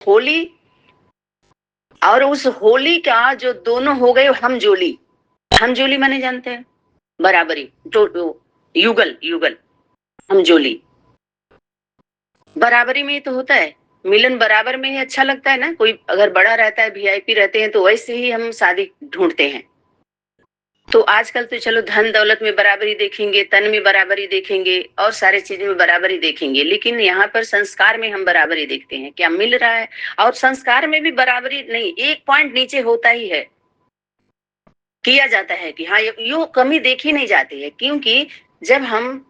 होली और उस होली का जो दोनों हो गए हमजोली। हमजोली माने जानते हैं? बराबरी, युगल युगल, हमजोली। बराबरी में ही तो होता है, मिलन बराबर में ही अच्छा लगता है ना। कोई अगर बड़ा रहता है, वीआईपी रहते हैं, तो वैसे ही हम शादी ढूंढते हैं। तो आजकल तो चलो धन दौलत में बराबरी देखेंगे, तन में बराबरी देखेंगे और सारे चीजों में बराबरी देखेंगे, लेकिन यहाँ पर संस्कार में हम बराबरी देखते हैं, क्या मिल रहा है। और संस्कार में भी बराबरी नहीं, एक पॉइंट नीचे होता ही है, किया जाता है कि हाँ यो कमी देखी नहीं जाती है, क्योंकि जब हम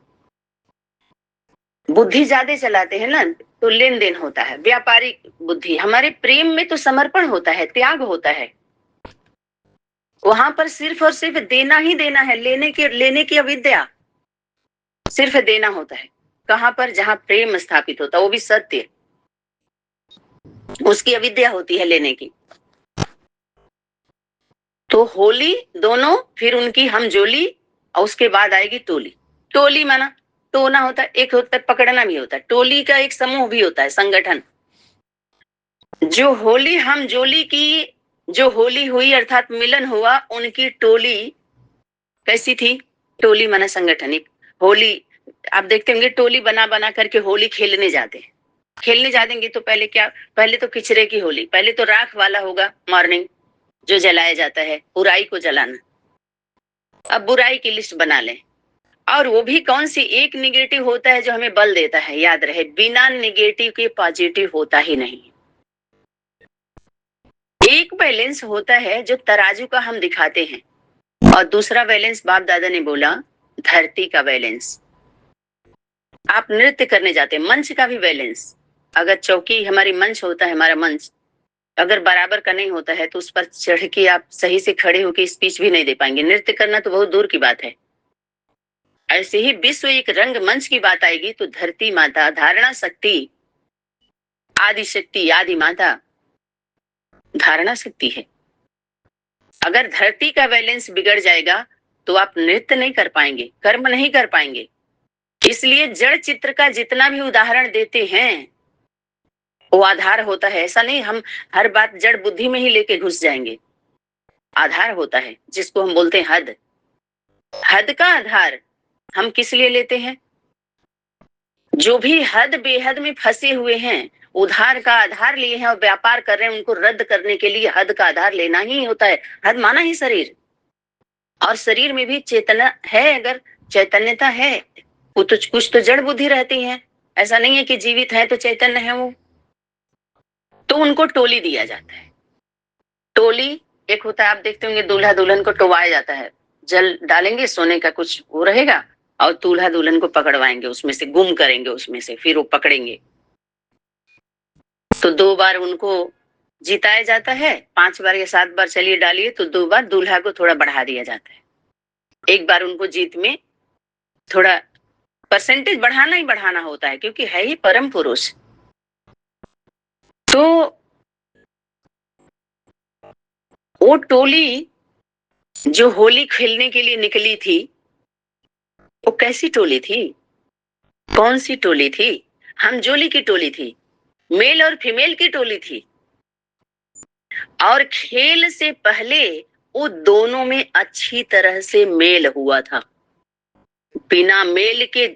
बुद्धि ज्यादा चलाते हैं ना, तो लेन देन होता है, व्यापारिक बुद्धि। हमारे प्रेम में तो समर्पण होता है, त्याग होता है। वहां पर सिर्फ और सिर्फ देना ही देना है, लेने की अविद्या, सिर्फ देना होता है। कहां पर? जहां प्रेम स्थापित होता है, वो भी सत्य, उसकी अविद्या होती है लेने की। तो होली दोनों, फिर उनकी हमजोली, और उसके बाद आएगी टोली। टोली माना टोना होता है, एक होता है पकड़ना भी होता है, टोली का एक समूह भी होता है, संगठन। जो होली हमजोली की जो होली हुई अर्थात मिलन हुआ, उनकी टोली कैसी थी? टोली माना संगठन। एक होली आप देखते होंगे, टोली बना बना करके होली खेलने जाते हैं। खेलने जाएंगे तो पहले क्या? पहले तो किचरे की होली, पहले तो राख वाला होगा, मॉर्निंग जो जलाया जाता है, बुराई को जलाना। अब बुराई की लिस्ट बना लें, और वो भी कौन सी? एक निगेटिव होता है जो हमें बल देता है, याद रहे, बिना निगेटिव के पॉजिटिव होता ही नहीं। एक बैलेंस होता है जो तराजू का हम दिखाते हैं, और दूसरा बैलेंस बाप दादा ने बोला धरती का बैलेंस। आप नृत्य करने जाते हैं, मंच का भी बैलेंस। अगर चौकी हमारी मंच होता है, हमारा मंच अगर बराबर का नहीं होता है, तो उस पर चढ़ के आप सही से खड़े होकर स्पीच भी नहीं दे पाएंगे। नृत्य करना तो बहुत दूर की बात है। ऐसे ही विश्व एक रंग मंच की बात आएगी, तो धरती माता, धारणा शक्ति, आदि शक्ति, आदि माता धारणा शक्ति है। अगर धरती का बैलेंस बिगड़ जाएगा, तो आप नृत्य नहीं कर पाएंगे, कर्म नहीं कर पाएंगे। इसलिए जड़ चित्र का जितना भी उदाहरण देते हैं, वो आधार होता है। ऐसा नहीं हम हर बात जड़ बुद्धि में ही लेके घुस जाएंगे। आधार होता है, जिसको हम बोलते हैं हद। हद का आधार हम किस लिए लेते हैं? जो भी हद बेहद में फंसे हुए हैं, उधार का आधार लिए हैं और व्यापार कर रहे हैं, उनको रद्द करने के लिए हद का आधार लेना ही होता है। हद माना ही शरीर, और शरीर में भी चेतना है, अगर चैतन्यता है, वो तो कुछ तो जड़ बुद्धि रहती है। ऐसा नहीं है कि जीवित है तो चैतन्य है वो। तो उनको टोली दिया जाता है। टोली एक होता है, आप देखते होंगे दूल्हा दुल्हन को टोवाया जाता है, जल डालेंगे, सोने का कुछ वो रहेगा, और दूल्हा दुल्हन को पकड़वाएंगे, उसमें से गुम करेंगे, उसमें से फिर वो पकड़ेंगे। तो 2 बार उनको जिताया जाता है, 5 बार या 7 बार चलिए डालिए, तो 2 बार दूल्हा को थोड़ा बढ़ा दिया जाता है। एक बार उनको जीत में थोड़ा परसेंटेज बढ़ाना ही बढ़ाना होता है, क्योंकि है ही परम पुरुष। तो वो टोली जो होली खेलने के लिए निकली थी, वो कैसी टोली थी? कौन सी टोली थी? हमजोली की टोली थी, मेल और फीमेल की टोली थी। और खेल से पहले वो दोनों में अच्छी तरह से मेल हुआ था। बिना मेल के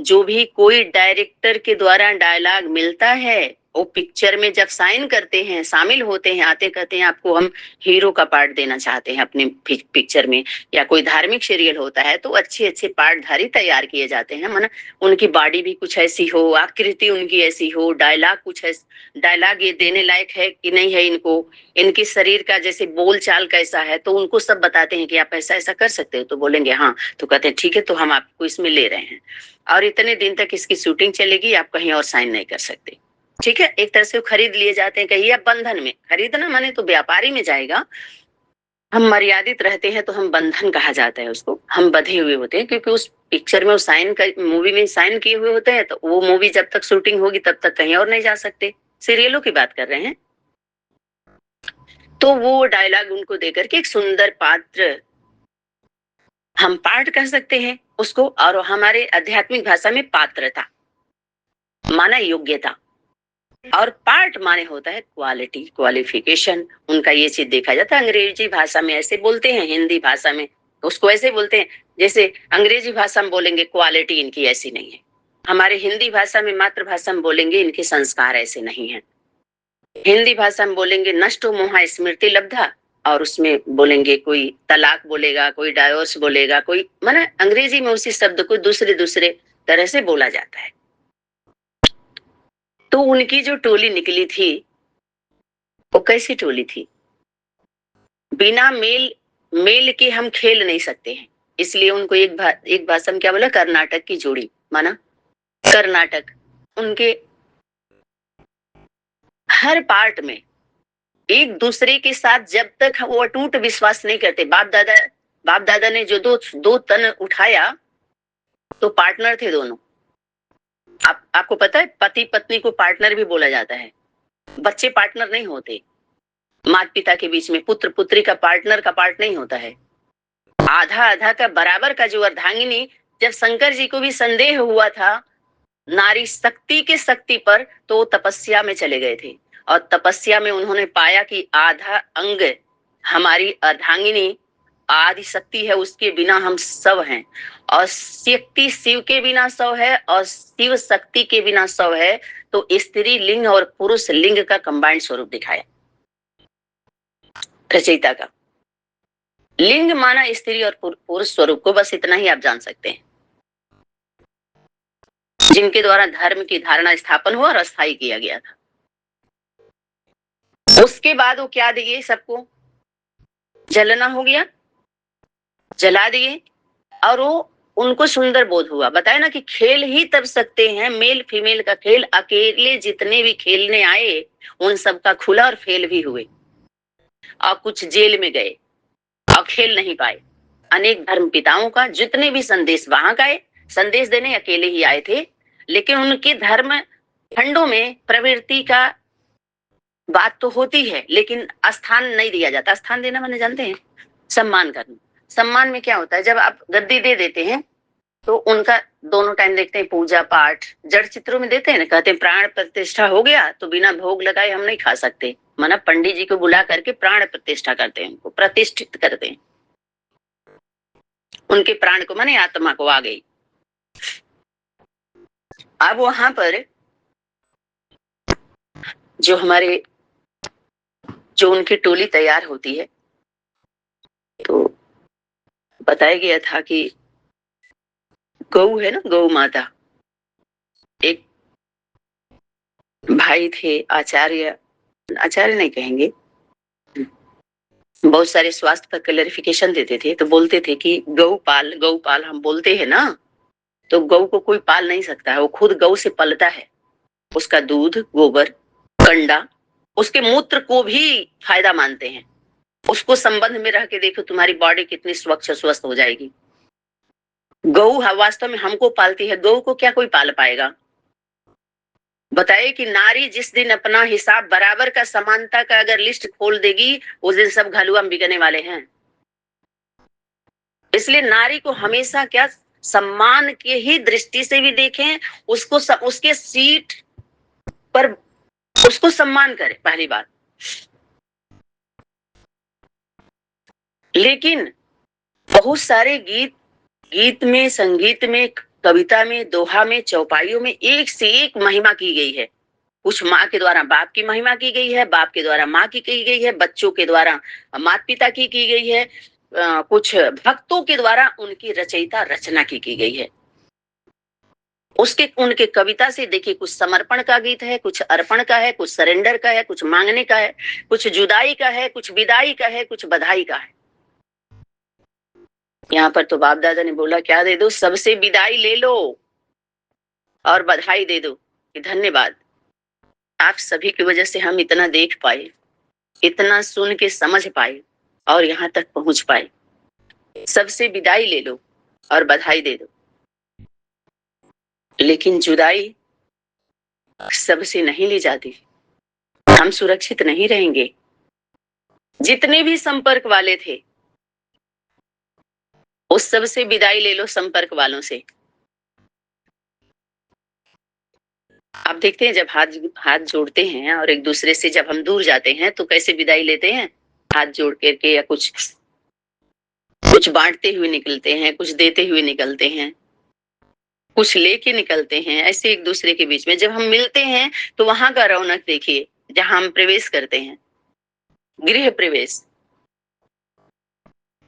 जो भी कोई डायरेक्टर के द्वारा डायलॉग मिलता है, वो पिक्चर में जब साइन करते हैं, शामिल होते हैं, आते कहते हैं आपको हम हीरो का पार्ट देना चाहते हैं अपने पिक्चर में, या कोई धार्मिक सीरियल होता है, तो अच्छे अच्छे पार्टधारी तैयार किए जाते हैं। माना उनकी बॉडी भी कुछ ऐसी हो, आकृति उनकी ऐसी हो, डायलॉग कुछ ऐसा, डायलॉग ये देने लायक है कि नहीं है इनको, इनके शरीर का जैसे बोल चाल कैसा है, तो उनको सब बताते हैं कि आप ऐसा ऐसा कर सकते हो, तो बोलेंगे हाँ, तो कहते हैं ठीक है, तो हम आपको इसमें ले रहे हैं, और इतने दिन तक इसकी शूटिंग चलेगी, आप कहीं और साइन नहीं कर सकते। ठीक है, एक तरह से वो खरीद लिए जाते हैं, कहिए बंधन में। खरीदना माने तो व्यापारी में जाएगा। हम मर्यादित रहते हैं तो हम बंधन कहा जाता है उसको, हम बंधे हुए होते हैं, क्योंकि उस पिक्चर में वो साइन कर, मूवी में साइन किए हुए होते हैं, तो वो मूवी जब तक शूटिंग होगी तब तक कहीं और नहीं जा सकते। सीरियलों की बात कर रहे हैं। तो वो डायलॉग उनको देकर के एक सुंदर पात्र हम पाठ कर सकते हैं उसको, और हमारे आध्यात्मिक भाषा में पात्रता माना योग्यता। और पार्ट माने होता है क्वालिटी, क्वालिफिकेशन। उनका ये चीज देखा जाता है। अंग्रेजी भाषा में ऐसे बोलते हैं, हिंदी भाषा में उसको ऐसे बोलते हैं। जैसे अंग्रेजी भाषा में बोलेंगे क्वालिटी इनकी ऐसी नहीं है, हमारे हिंदी भाषा में मातृभाषा में बोलेंगे इनके संस्कार ऐसे नहीं है। हिंदी भाषा में बोलेंगे नष्टो मोहा स्मृति लब्धा, और उसमें बोलेंगे कोई तलाक बोलेगा, कोई डाइवोर्स बोलेगा, कोई माने अंग्रेजी में उसी शब्द को दूसरे दूसरे तरह से बोला जाता है। तो उनकी जो टोली निकली थी वो कैसी टोली थी? बिना मेल के हम खेल नहीं सकते हैं, इसलिए उनको एक भाषा में क्या बोला, कर्नाटक की जोड़ी माना। कर्नाटक उनके हर पार्ट में एक दूसरे के साथ जब तक वो अटूट विश्वास नहीं करते। बाप दादा ने जो दो तन उठाया तो पार्टनर थे दोनों। आपको पता है पति पत्नी को पार्टनर भी बोला जाता है, बच्चे पार्टनर नहीं होते। माता पिता के बीच में पुत्र पुत्री का पार्टनर का पार्ट नहीं होता है। आधा आधा का बराबर का जो अर्धांगिनी, जब शंकर जी को भी संदेह हुआ था नारी शक्ति के शक्ति पर, तो तपस्या में चले गए थे और तपस्या में उन्होंने पाया कि आधा अंग हमारी अर्धांगिनी आदि शक्ति है, उसके बिना हम सब हैं, और शक्ति शिव के बिना सब है और शिव शक्ति के बिना सब है। तो स्त्री लिंग और पुरुष लिंग का कंबाइंड स्वरूप दिखाया रचयिता का। लिंग माना स्त्री और पुरुष स्वरूप को, बस इतना ही आप जान सकते हैं, जिनके द्वारा धर्म की धारणा स्थापन हुआ और अस्थायी किया गया था। उसके बाद वो क्या दिए, सबको जलना हो गया, जला दिए, और वो उनको सुंदर बोध हुआ। बताए ना कि खेल ही तब सकते हैं, मेल फीमेल का खेल। अकेले जितने भी खेलने आए उन सबका खुला और फेल भी हुए, और कुछ जेल में गए और खेल नहीं पाए। अनेक धर्म पिताओं का जितने भी संदेश वहां गए, संदेश देने अकेले ही आए थे, लेकिन उनके धर्म खंडों में प्रवृत्ति का बात तो होती है, लेकिन स्थान नहीं दिया जाता। स्थान देना मैंने जानते हैं, सम्मान करना। सम्मान में क्या होता है, जब आप गद्दी दे देते हैं तो उनका दोनों टाइम देखते हैं, पूजा पाठ जड़ चित्रों में देते हैं ना, कहते हैं प्राण प्रतिष्ठा हो गया तो बिना भोग लगाए हम नहीं खा सकते। माना पंडित जी को बुला करके प्राण प्रतिष्ठा करते हैं, उनको प्रतिष्ठित करते हैं, उनके प्राण को माने आत्मा को आ गई। अब वहां पर जो हमारे जो उनकी टोली तैयार होती है, तो बताया गया था कि गौ है ना, गौ माता, एक भाई थे आचार्य, आचार्य नहीं कहेंगे, बहुत सारे स्वास्थ्य पर क्लैरिफिकेशन देते थे। तो बोलते थे कि गौपाल हम बोलते हैं ना, तो गौ को कोई पाल नहीं सकता है, वो खुद गौ से पलता है। उसका दूध, गोबर, कंडा, उसके मूत्र को भी फायदा मानते हैं। उसको संबंध में रह के देखो तुम्हारी बॉडी कितनी स्वच्छ स्वस्थ हो जाएगी। गौ वास्तव में हमको पालती है, गौ को क्या कोई पाल पाएगा? बताइए कि नारी जिस दिन अपना हिसाब बराबर का समानता का अगर लिस्ट खोल देगी, उस दिन सब घलुआ में बिकने वाले हैं। इसलिए नारी को हमेशा क्या सम्मान के ही दृष्टि से भी देखें, उसको उसके सीट पर उसको सम्मान करें, पहली बात। लेकिन बहुत सारे गीत में, संगीत में, कविता में, दोहा में, चौपाइयों में एक से एक महिमा की गई है। कुछ माँ के द्वारा बाप की महिमा की गई है, बाप के द्वारा माँ की गई है, बच्चों के द्वारा माता पिता की गई है, कुछ भक्तों के द्वारा उनकी रचयिता रचना की गई है। उसके उनके कविता से देखिए, कुछ समर्पण का गीत है, कुछ अर्पण का है, कुछ सरेंडर का है, कुछ मांगने का है, कुछ जुदाई का है, कुछ विदाई का है, कुछ बधाई का है। यहाँ पर तो बाप दादा ने बोला क्या दे दो, सबसे विदाई ले लो और बधाई दे दो कि धन्यवाद, आप सभी की वजह से हम इतना देख पाए, इतना सुन के समझ पाए और यहाँ तक पहुंच पाए। सबसे विदाई ले लो और बधाई दे दो। लेकिन जुदाई सबसे नहीं ली जाती, हम सुरक्षित नहीं रहेंगे। जितने भी संपर्क वाले थे उस सब से विदाई ले लो, संपर्क वालों से। आप देखते हैं जब हाथ हाथ जोड़ते हैं और एक दूसरे से जब हम दूर जाते हैं तो कैसे विदाई लेते हैं, हाथ जोड़ करके या कुछ कुछ बांटते हुए निकलते हैं, कुछ देते हुए निकलते हैं, कुछ लेके निकलते हैं, ऐसे एक दूसरे के बीच में जब हम मिलते हैं तो वहां का रौनक देखिए, जहां हम प्रवेश करते हैं, गृह प्रवेश।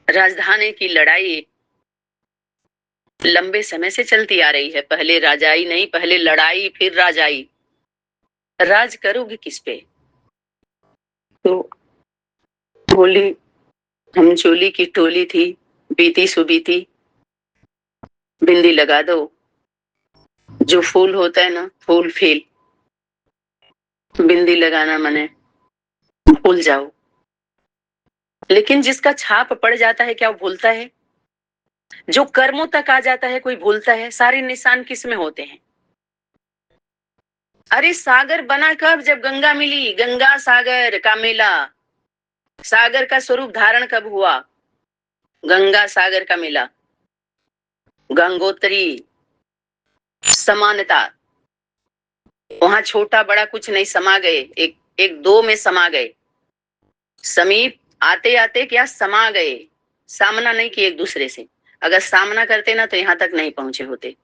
राजधानी की लड़ाई लंबे समय से चलती आ रही है, पहले राजाई नहीं, पहले लड़ाई फिर राजाई। राज करोगे किस पे? तो होली हम चोली की टोली थी, बीती सो बीती, बिंदी लगा दो, जो फूल होता है ना, फूल फेल, बिंदी लगाना मने भूल जाओ। लेकिन जिसका छाप पड़ जाता है क्या वो भूलता है? जो कर्मों तक आ जाता है कोई भूलता है? सारे निशान किस में होते हैं? अरे सागर बना कब? जब गंगा मिली, गंगा सागर का मेला। सागर का स्वरूप धारण कब हुआ? गंगा सागर का मेला। गंगोत्री समानता, वहां छोटा बड़ा कुछ नहीं, समा गए, एक एक दो में समा गए, समीप आते आते क्या समा गए, सामना नहीं किए एक दूसरे से। अगर सामना करते ना तो यहां तक नहीं पहुंचे होते।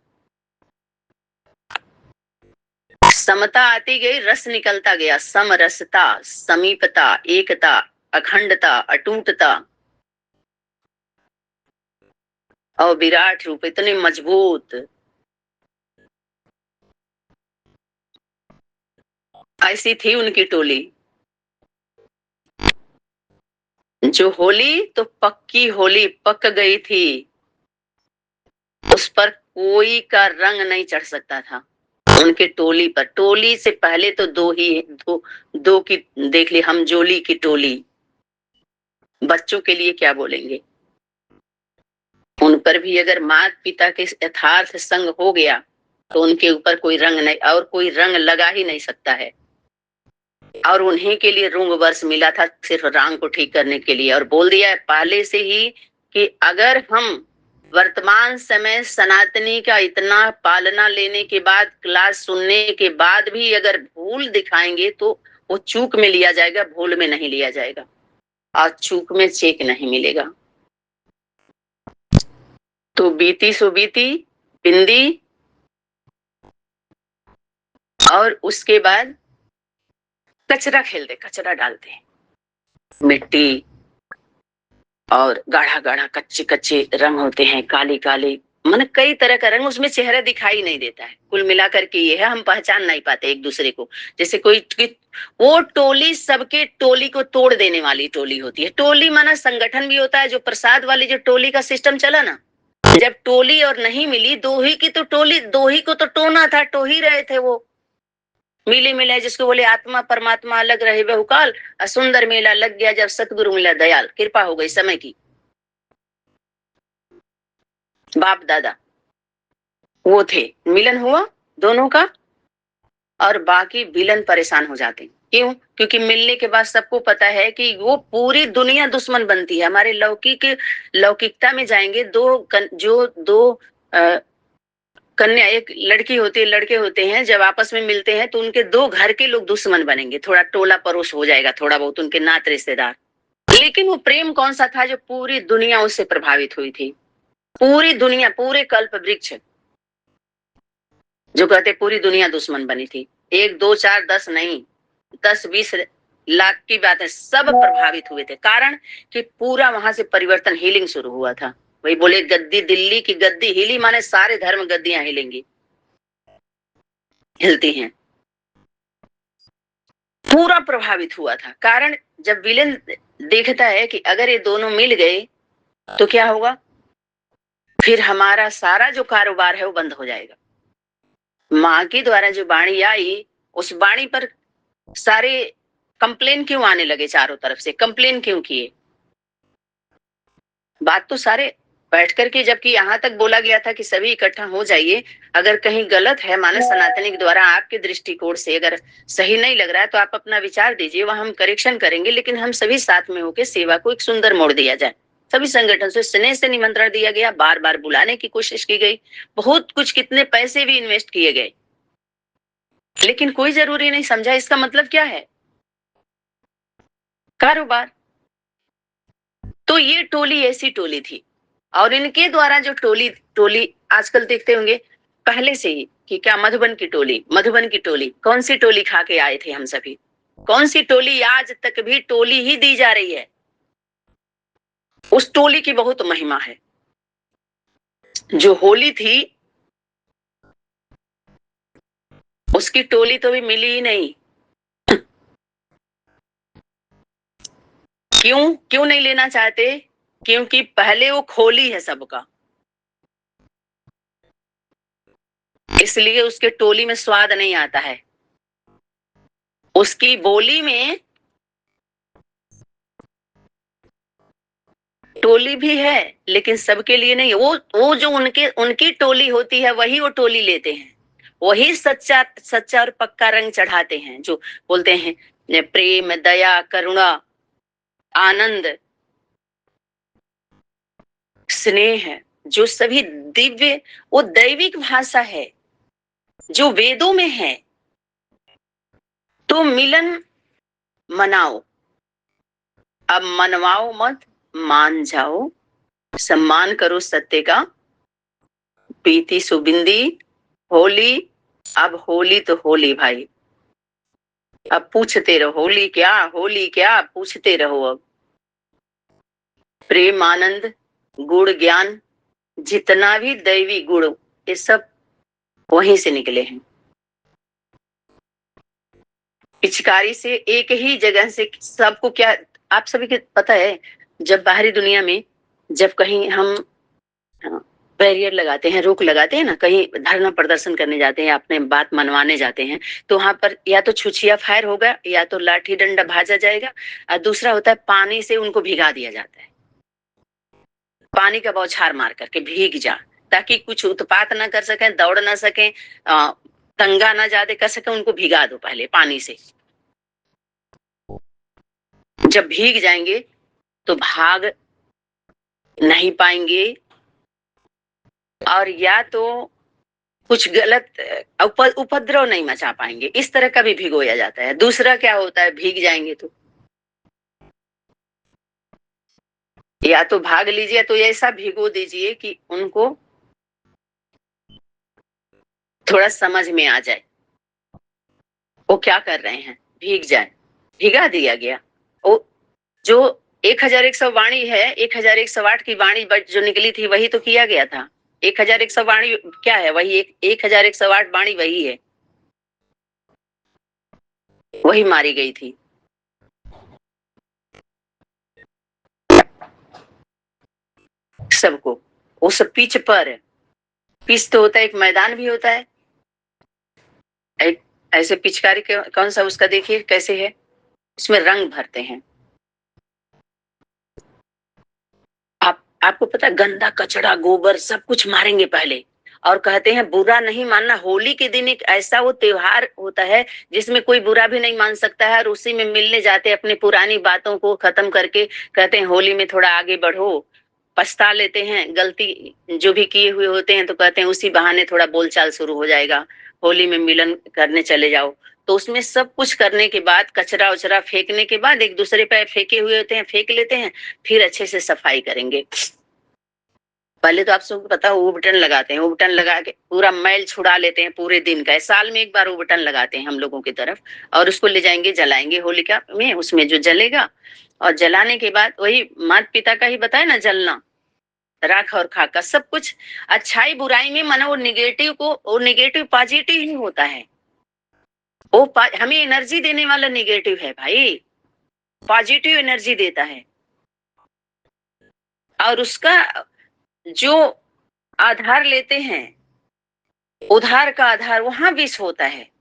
समता आती गई, रस निकलता गया, समरसता, समीपता, एकता, अखंडता, अटूटता और विराट रूप इतने मजबूत। ऐसी थी उनकी टोली। जो होली तो पक्की होली पक गई थी, उस पर कोई का रंग नहीं चढ़ सकता था उनके टोली पर। टोली से पहले तो दो की देख ली, हम जोली की टोली। बच्चों के लिए क्या बोलेंगे? उन पर भी अगर माता पिता के यथार्थ संग हो गया तो उनके ऊपर कोई रंग नहीं, और कोई रंग लगा ही नहीं सकता है। और उन्हीं के लिए रंग वर्ष मिला था, सिर्फ रंग को ठीक करने के लिए। और बोल दिया है पहले से ही कि अगर हम वर्तमान समय सनातनी का इतना पालना लेने के बाद, क्लास सुनने के बाद भी अगर भूल दिखाएंगे तो वो चूक में लिया जाएगा, भूल में नहीं लिया जाएगा, और चूक में चेक नहीं मिलेगा। तो बीती सो बीती, बिंदी, और उसके बाद कचरा खेलते, कचरा डालते, मिट्टी और गाढ़ा गाढ़ा कच्चे कच्चे रंग होते हैं, काले काले, मन कई तरह का रंग, उसमें चेहरा दिखाई नहीं देता है। कुल मिलाकर के ये है, हम पहचान नहीं पाते एक दूसरे को। जैसे वो टोली सबके टोली को तोड़ देने वाली टोली होती है। टोली माना संगठन भी होता है। जो प्रसाद वाली जो टोली का सिस्टम चला ना, जब टोली और नहीं मिली, दोही की तो टोली, दोही को तो टोना था, टो ही रहे थे वो। मिले मिले जिसको बोले आत्मा परमात्मा अलग रहे बहुकाल, सुंदर मेला लग गया जब सतगुरु मिला दयाल, कृपा हो गई समय की। बाप दादा वो थे, मिलन हुआ दोनों का, और बाकी विलन परेशान हो जाते हैं। क्यों? क्योंकि मिलने के बाद सबको पता है कि वो पूरी दुनिया दुश्मन बनती है। हमारे लौकिकता में जाएंगे, जो दो कन्या, एक लड़की होती है, लड़के होते हैं, जब आपस में मिलते हैं तो उनके दो घर के लोग दुश्मन बनेंगे, थोड़ा टोला पड़ोस हो जाएगा, थोड़ा बहुत उनके नात रिश्तेदार। लेकिन वो प्रेम कौन सा था जो पूरी दुनिया उससे प्रभावित हुई थी? पूरी दुनिया, पूरे कल्प वृक्ष, जो कहते पूरी दुनिया दुश्मन बनी थी। एक दो चार दस नहीं, 10-20 लाख की बात है, सब प्रभावित हुए थे। कारण कि पूरा वहां से परिवर्तन, हीलिंग शुरू हुआ था। वही बोले गद्दी, दिल्ली की गद्दी हिली माने सारे धर्म गद्दियां हिलेंगी, हिलती हैं। पूरा प्रभावित हुआ था। कारण जब विलेन देखता है कि अगर ये दोनों मिल गए तो क्या होगा, फिर हमारा सारा जो कारोबार है वो बंद हो जाएगा। माँ के द्वारा जो वाणी आई, उस वाणी पर सारे कंप्लेन क्यों आने लगे? चारों तरफ से कंप्लेन क्यों किए? बात तो सारे बैठ करके, जबकि यहाँ तक बोला गया था कि सभी इकट्ठा हो जाइए, अगर कहीं गलत है मानस सनातनी के द्वारा आपके दृष्टिकोण से अगर सही नहीं लग रहा है तो आप अपना विचार दीजिए, वहां हम करेक्शन करेंगे। लेकिन हम सभी साथ में होकर सेवा को एक सुंदर मोड़ दिया जाए। सभी संगठन से स्नेह से निमंत्रण दिया गया, बार बार बुलाने की कोशिश की गई, बहुत कुछ, कितने पैसे भी इन्वेस्ट किए गए। लेकिन कोई जरूरी नहीं समझा। इसका मतलब क्या है? कारोबार। तो ये टोली ऐसी टोली थी, और इनके द्वारा जो टोली टोली आजकल देखते होंगे पहले से ही कि क्या मधुबन की टोली, मधुबन की टोली, कौन सी टोली खा के आए थे हम सभी? कौन सी टोली? आज तक भी टोली ही दी जा रही है। उस टोली की बहुत महिमा है। जो होली थी उसकी टोली तो भी मिली ही नहीं। क्यों क्यों नहीं लेना चाहते? क्योंकि पहले वो खोली है सबका, इसलिए उसके टोली में स्वाद नहीं आता है। उसकी बोली में टोली भी है, लेकिन सबके लिए नहीं। वो जो उनकी टोली होती है वही वो टोली लेते हैं। वही सच्चा सच्चा और पक्का रंग चढ़ाते हैं, जो बोलते हैं प्रेम, दया, करुणा, आनंद, स्नेह, जो सभी दिव्य, वो दैविक भाषा है जो वेदों में है। तो मिलन मनाओ, अब मनवाओ मत, मान जाओ। सम्मान करो सत्य का, प्रीति सुबिंदी, होली। अब होली तो होली भाई, अब पूछते रहो होली क्या, होली क्या, पूछते रहो अब। प्रेम, आनंद, गुण, ज्ञान, जितना भी दैवी गुण, ये सब वहीं से निकले हैं। पिचकारी से एक ही जगह से सबको क्या, आप सभी को पता है, जब बाहरी दुनिया में जब कहीं हम बैरियर लगाते हैं, रोक लगाते हैं ना, कहीं धरना प्रदर्शन करने जाते हैं, अपने बात मनवाने जाते हैं, तो वहां पर या तो छुछिया फायर होगा या तो लाठी डंडा भाजा जाएगा, और दूसरा होता है पानी से उनको भिगा दिया जाता है। पानी का बौछार मार करके भीग जा, ताकि कुछ उत्पात ना कर सके, दौड़ ना सके, दंगा ना ज्यादा कर सके, उनको भिगा दो पहले पानी से। जब भीग जाएंगे तो भाग नहीं पाएंगे, और या तो कुछ गलत उपद्रव नहीं मचा पाएंगे। इस तरह का भी भिगोया जाता है। दूसरा क्या होता है, भीग जाएंगे तो या तो भाग लीजिए, तो ऐसा भिगो दीजिए कि उनको थोड़ा समझ में आ जाए वो क्या कर रहे हैं, भीग जाए। भिगा दिया गया। वो जो 1100 वाणी है, 1108 की वाणी जो निकली थी वही तो किया गया था। 1100 वाणी क्या है, वही 1108 वाणी वही है, वही मारी गई थी। सबको उस पिच पर, पिच तो होता है, एक मैदान भी होता है, एक ऐसे पिचकारी के कौन सा उसका देखिए कैसे है, उसमें रंग भरते हैं। आपको पता है, गंदा कचड़ा गोबर सब कुछ मारेंगे पहले, और कहते हैं बुरा नहीं मानना। होली के दिन एक ऐसा वो त्योहार होता है जिसमें कोई बुरा भी नहीं मान सकता है, और उसी में मिलने जाते हैं, अपनी पुरानी बातों को खत्म करके कहते हैं होली में थोड़ा आगे बढ़ो। पछता लेते हैं, गलती जो भी किए हुए होते हैं, तो कहते हैं उसी बहाने थोड़ा बोलचाल शुरू हो जाएगा, होली में मिलन करने चले जाओ। तो उसमें सब कुछ करने के बाद, कचरा उचरा फेंकने के बाद, एक दूसरे पे फेंके हुए होते हैं फेंक लेते हैं, फिर अच्छे से सफाई करेंगे। पहले तो आप सबको पता है उबटन लगाते हैं, उबटन लगा के पूरा मैल छुड़ा लेते हैं पूरे दिन का। साल में एक बार उबटन लगाते हैं हम लोगों की तरफ, और उसको ले जाएंगे जलाएंगे होलिका में, उसमें जो जलेगा। और जलाने के बाद वही माता पिता का ही बताया ना, जलना, राख और खाका सब कुछ। अच्छाई बुराई में माना वो निगेटिव को, वो निगेटिव पॉजिटिव ही होता है। वो हमें एनर्जी देने वाला निगेटिव है भाई, पॉजिटिव एनर्जी देता है। और उसका जो आधार लेते हैं, उधार का आधार वहां विष होता है।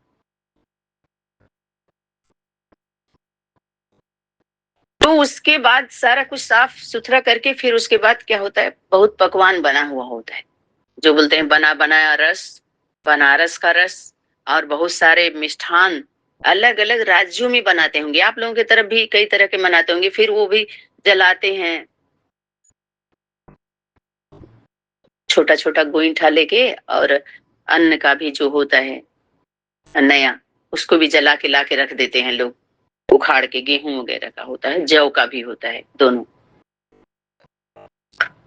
तो उसके बाद सारा कुछ साफ सुथरा करके फिर उसके बाद क्या होता है, बहुत पकवान बना हुआ होता है, जो बोलते हैं बना बनाया रस, बनारस का रस, और बहुत सारे मिष्ठान अलग अलग राज्यों में बनाते होंगे। आप लोगों की तरफ भी कई तरह के मनाते होंगे, फिर वो भी जलाते हैं, छोटा छोटा गोईठा लेके। और अन्न का भी जो होता है नया, उसको भी जला के ला के रख देते हैं लोग, उखाड़ के। गेहूं वगैरह का होता है, जौ का भी होता है, दोनों।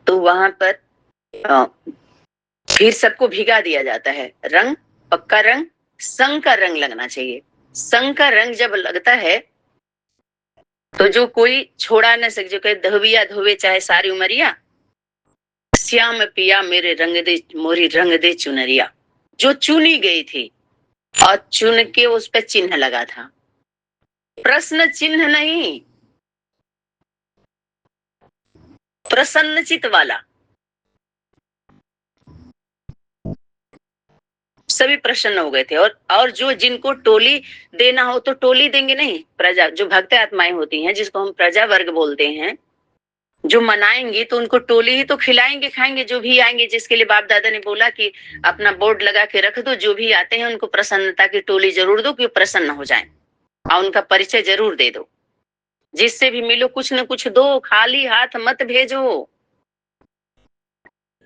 तो वहां पर फिर सबको भिगा दिया जाता है। रंग, पक्का रंग, संग का रंग लगना चाहिए। संग का रंग जब लगता है तो जो कोई छोड़ा न सके, जो कहे धोबिया धोवे चाहे सारी उमरिया, श्याम पिया मेरे रंग दे मोरी रंग दे चुनरिया। जो चुनी गई थी और चुन के उस पर चिन्ह लगा था, प्रश्न चिन्ह नहीं, प्रसन्नचित वाला। सभी प्रसन्न हो गए थे। और जो जिनको टोली देना हो तो टोली देंगे नहीं, प्रजा, जो भक्त आत्माएं होती हैं जिसको हम प्रजा वर्ग बोलते हैं, जो मनाएंगे तो उनको टोली ही तो खिलाएंगे खाएंगे। जो भी आएंगे, जिसके लिए बाप दादा ने बोला कि अपना बोर्ड लगा के रख दो, जो भी आते हैं उनको प्रसन्नता की टोली जरूर दो कि प्रसन्न हो जाएं, और उनका परिचय जरूर दे दो। जिससे भी मिलो कुछ न कुछ दो, खाली हाथ मत भेजो।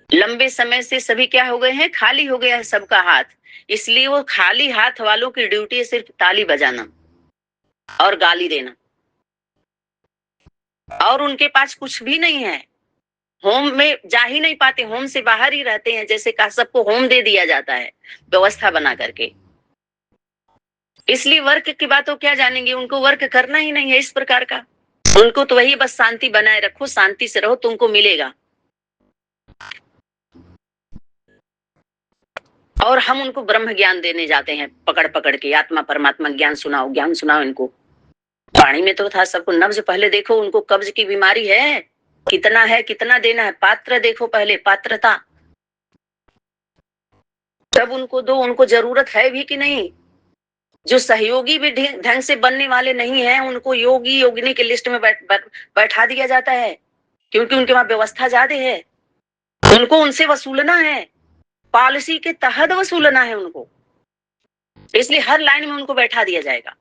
लंबे समय से सभी क्या हो गए हैं, खाली हो गया है सबका हाथ। इसलिए वो खाली हाथ वालों की ड्यूटी है सिर्फ ताली बजाना और गाली देना, और उनके पास कुछ भी नहीं है। होम में जा ही नहीं पाते, होम से बाहर ही रहते हैं। जैसे कहा सबको होम दे दिया जाता है व्यवस्था बना करके। इसलिए वर्क की बातों क्या जानेंगे, उनको वर्क करना ही नहीं है इस प्रकार का। उनको तो वही बस शांति बनाए रखो, शांति से रहो, तुमको मिलेगा। और हम उनको ब्रह्म ज्ञान देने जाते हैं पकड़ पकड़ के, आत्मा परमात्मा ज्ञान सुनाओ, ज्ञान सुनाओ इनको। पानी में तो था सबको नब्ज। पहले देखो उनको कब्ज की बीमारी है, कितना है, कितना देना है, पात्र देखो पहले, पात्रता, तब उनको दो। उनको जरूरत है भी कि नहीं। जो सहयोगी भी ढंग से बनने वाले नहीं है, उनको योगी योगिनी के लिस्ट में बैठा दिया जाता है, क्योंकि उनके वहां व्यवस्था ज्यादा है। उनको उनसे वसूलना है, पॉलिसी के तहत वसूलना है उनको, इसलिए हर लाइन में उनको बैठा दिया जाएगा।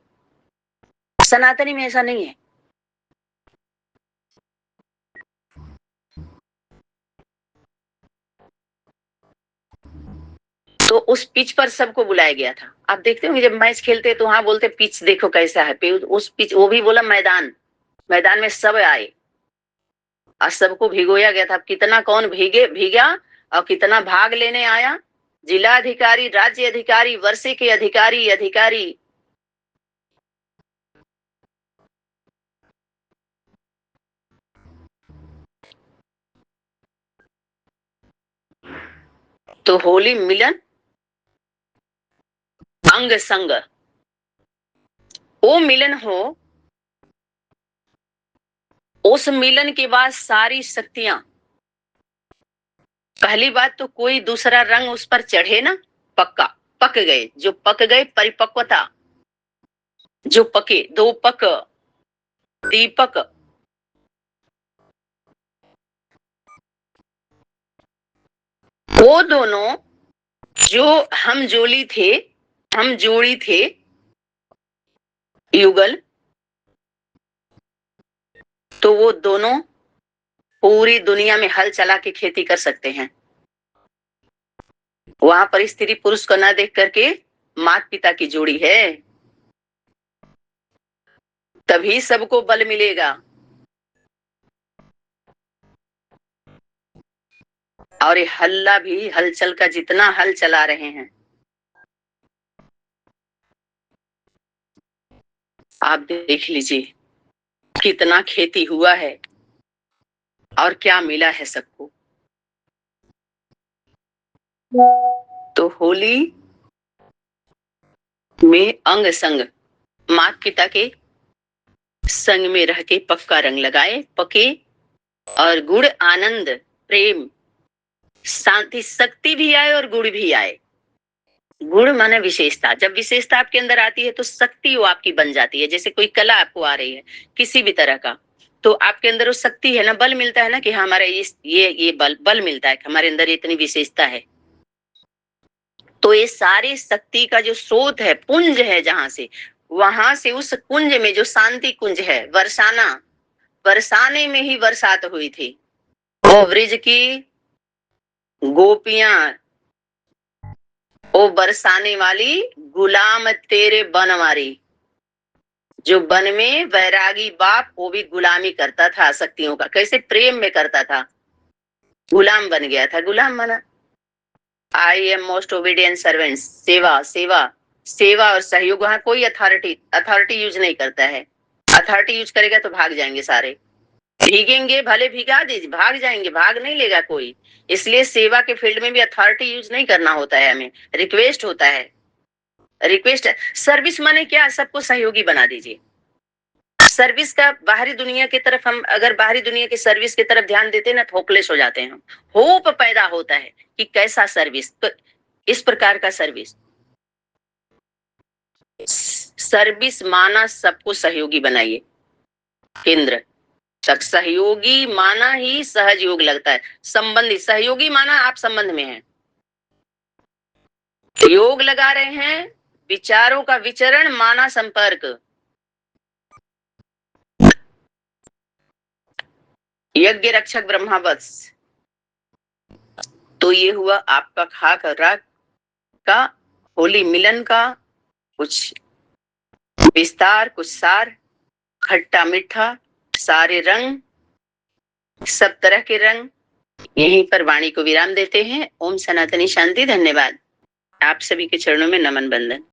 सनातनी में ऐसा नहीं है। तो उस पिच पर सबको बुलाया गया था। आप देखते होंगे जब मैच खेलते तो वहां बोलते पिच देखो कैसा है। उस पिच, वो भी बोला मैदान, मैदान में सब आए और सबको भिगोया गया था। कितना कौन भीगा और कितना भाग लेने आया। जिला अधिकारी, राज्य अधिकारी, वर्षे के अधिकारी, अधिकारी। तो होली मिलन अंग संग, वो मिलन हो। उस मिलन के बाद सारी शक्तियां, पहली बात तो कोई दूसरा रंग उस पर चढ़े ना, पक्का पक गए। जो पक गए, परिपक्वता, जो पके, दो पक, दीपक, वो दोनों जो हम जोड़ी थे, हम जोड़ी थे युगल, तो वो दोनों पूरी दुनिया में हल चला के खेती कर सकते हैं। वहां पर स्त्री पुरुष को ना देख करके माता पिता की जोड़ी है, तभी सबको बल मिलेगा। और ये हल्ला भी, हलचल का जितना हल चला रहे हैं, आप देख लीजिए कितना खेती हुआ है और क्या मिला है सबको। तो होली में अंग संग, माता पिता के संग में रह के पक्का रंग लगाए, पके, और गुड़, आनंद, प्रेम, शांति, शक्ति भी आए और गुड़ भी आए। गुण माने विशेषता। जब विशेषता आपके अंदर आती है तो शक्ति वो आपकी बन जाती है। जैसे कोई कला आपको आ रही है किसी भी तरह का, तो आपके अंदर वो शक्ति है ना, बल मिलता है ना कि हमारा ये बल मिलता है कि हमारे अंदर इतनी विशेषता है। तो ये सारी शक्ति का जो स्रोत है, पुंज है, जहां से, वहां से उस कुंज में जो शांति कुंज है, बरसाना, बरसाने में ही बरसात हुई थी। वो ब्रिज की गोपियां ओ बरसाने वाली गुलाम तेरे बनवारी। जो वन में वैरागी बाप वो भी गुलामी करता था आसक्तियों का, कैसे प्रेम में करता था, गुलाम बन गया था, गुलाम बना। I am most obedient servant, सेवा सेवा सेवा और सहयोग। वहां कोई अथॉरिटी अथॉरिटी यूज नहीं करता है। अथॉरिटी यूज करेगा तो भाग जाएंगे सारे, भीगेंगे भले भिगा दीजिए, भाग जाएंगे, भाग नहीं लेगा कोई। इसलिए सेवा के फील्ड में भी अथॉरिटी यूज नहीं करना होता है, हमें रिक्वेस्ट होता है। रिक्वेस्ट सर्विस माने क्या, सबको सहयोगी बना दीजिए। सर्विस का बाहरी दुनिया की तरफ, हम अगर बाहरी दुनिया की सर्विस की तरफ ध्यान देते हैं ना, होपलेस हो जाते हैं हम। होप पैदा होता है कि कैसा सर्विस, तो इस प्रकार का सर्विस। सर्विस माना सबको सहयोगी बनाइए, केंद्र तक सहयोगी माना ही सहज योग लगता है। संबंधी सहयोगी माना आप संबंध में हैं, योग लगा रहे हैं, विचारों का विचरण माना संपर्क। यज्ञ रक्षक ब्रह्मावत्स। तो ये हुआ आपका खाक राग का, होली मिलन का कुछ विस्तार, कुछ सार, खट्टा मीठा, सारे रंग, सब तरह के रंग। यहीं पर वाणी को विराम देते हैं। ओम सनातनी शांति। धन्यवाद। आप सभी के चरणों में नमन बंदन।